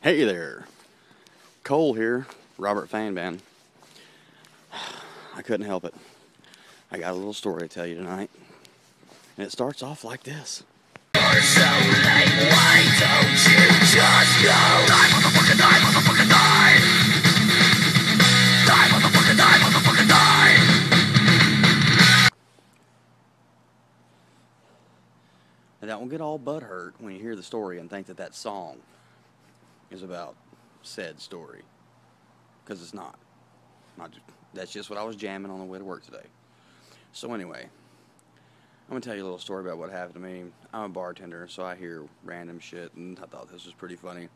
Hey there, Cole here, Robert Fainband. I couldn't help it. I got a little story to tell you tonight, and it starts off like this. You're so late, why don't you just go? Die, motherfucker, die, motherfucker, die! Die, motherfucker, die, motherfucker, die! And don't get all butthurt when you hear the story and think that that song is about said story, because it's not. That's just what I was jamming on the way to work today. So anyway, I'm going to tell you a little story about what happened to me. I'm a bartender, so I hear random shit, and I thought this was pretty funny,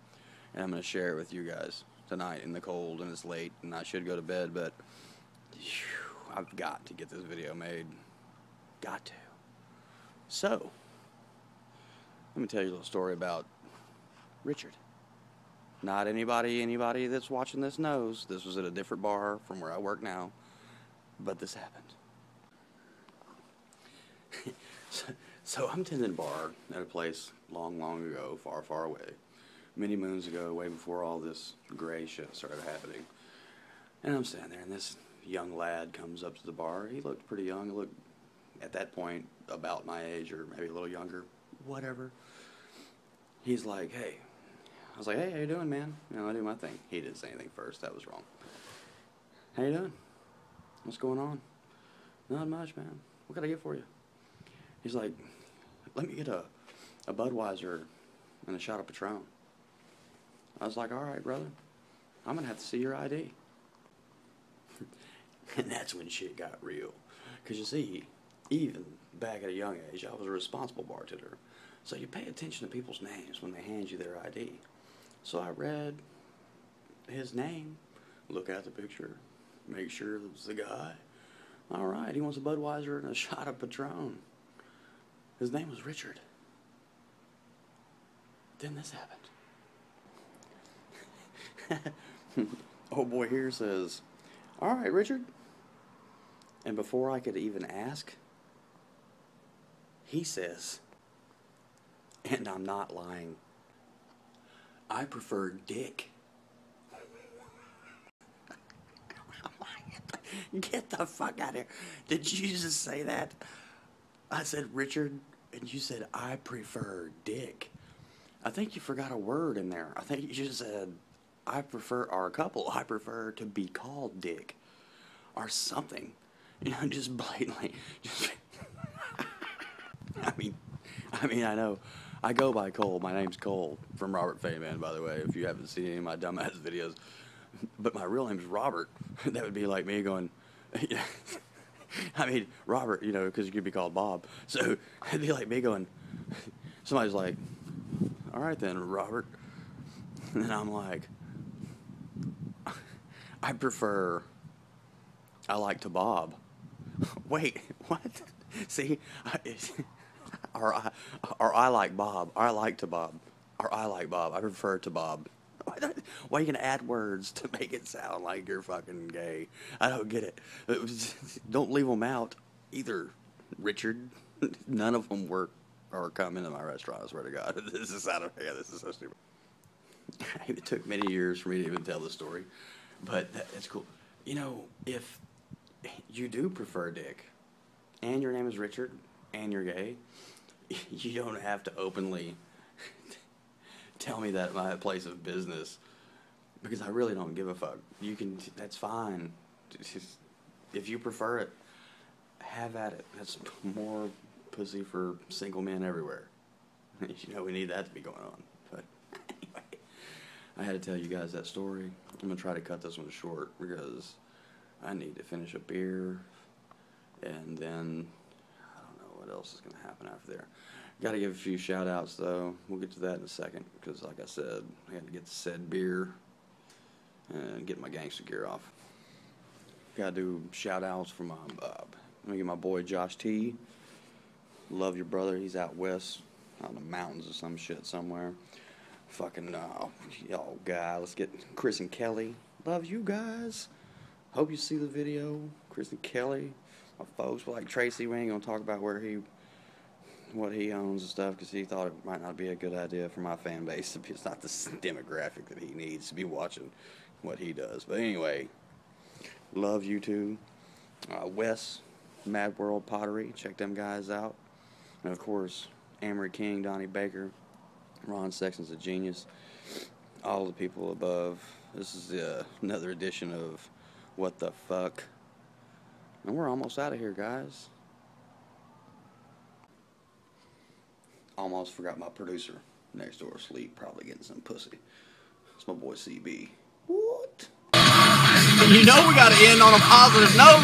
and I'm going to share it with you guys tonight in the cold, and it's late, and I should go to bed, but I've got to get this video made. Got to. So, let me tell you a little story about Richard. Not anybody that's watching this knows. This was at a different bar from where I work now, but this happened. So I'm tending a bar at a place long ago, far away, many moons ago, way before all this gray shit started happening. And I'm standing there, and this young lad comes up to the bar. He looked pretty young. He looked, at that point, about my age or maybe a little younger, whatever. He's like, hey. I was like, hey, how you doing, man? You know, I do my thing. He didn't say anything first. That was wrong. How you doing? What's going on? Not much, man. What can I get for you? He's like, let me get a Budweiser and a shot of Patron. I was like, all right, brother. I'm going to have to see your ID. And that's when shit got real. Because you see, even back at a young age, I was a responsible bartender. So you pay attention to people's names when they hand you their ID. So I read his name, look at the picture, make sure it's the guy. All right, he wants a Budweiser and a shot of Patron. His name was Richard. Then this happened. Old boy here says, all right, Richard. And before I could even ask, he says, and I'm not lying, I prefer dick. Get the fuck out of here. Did you just say that? I said Richard, and you said I prefer dick. I think you forgot a word in there. I think you just said I prefer, or a couple, I prefer to be called dick. Or something. You know, just blatantly. I mean, I know. I go by Cole. My name's Cole from Robert Fainband, by the way, if you haven't seen any of my dumbass videos. But my real name's Robert. That would be like me going, I mean, Robert, you know, because you could be called Bob. So it'd be like me going, somebody's like, all right then, Robert. And then I'm like, I like to bob. Wait, what? See, or I like Bob. Or I like to bob. Or I like Bob. I prefer to bob. Why are you going to add words to make it sound like you're fucking gay? I don't get it. Don't leave them out either, Richard. None of them work or come into my restaurant, I swear to God. This is out of here. This is so stupid. It took many years for me to even tell this story, but that's cool. You know, if you do prefer dick, and your name is Richard, and you're gay, you don't have to openly tell me that at my place of business, because I really don't give a fuck. You can, that's fine. Just, if you prefer it, have at it. That's more pussy for single men everywhere. You know, we need that to be going on. But anyway, I had to tell you guys that story. I'm going to try to cut this one short because I need to finish a beer, and then I don't know what else is going to happen after there. Got to give a few shout outs though. We'll get to that in a second because, like I said, I had to get the said beer and get my gangster gear off. Got to do shout outs for my, let me get my boy Josh T. Love your brother. He's out west, out in the mountains or some shit somewhere. Fucking, y'all guy. Let's get Chris and Kelly. Love you guys. Hope you see the video. Chris and Kelly. My folks, like Tracy, we ain't gonna talk about where he what he owns and stuff because he thought it might not be a good idea for my fan base. It's not the demographic that he needs to be watching what he does. But anyway, love you two. Wes, Mad World Pottery, check them guys out. And of course, Amory King, Donnie Baker, Ron Sexton's a genius. All the people above. This is another edition of What the Fuck. And we're almost out of here, guys. Almost forgot my producer next door asleep, probably getting some pussy. It's my boy CB. What? You know we gotta end on a positive note.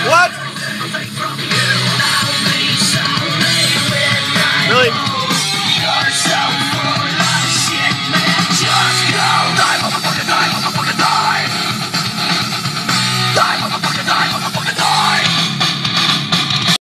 What?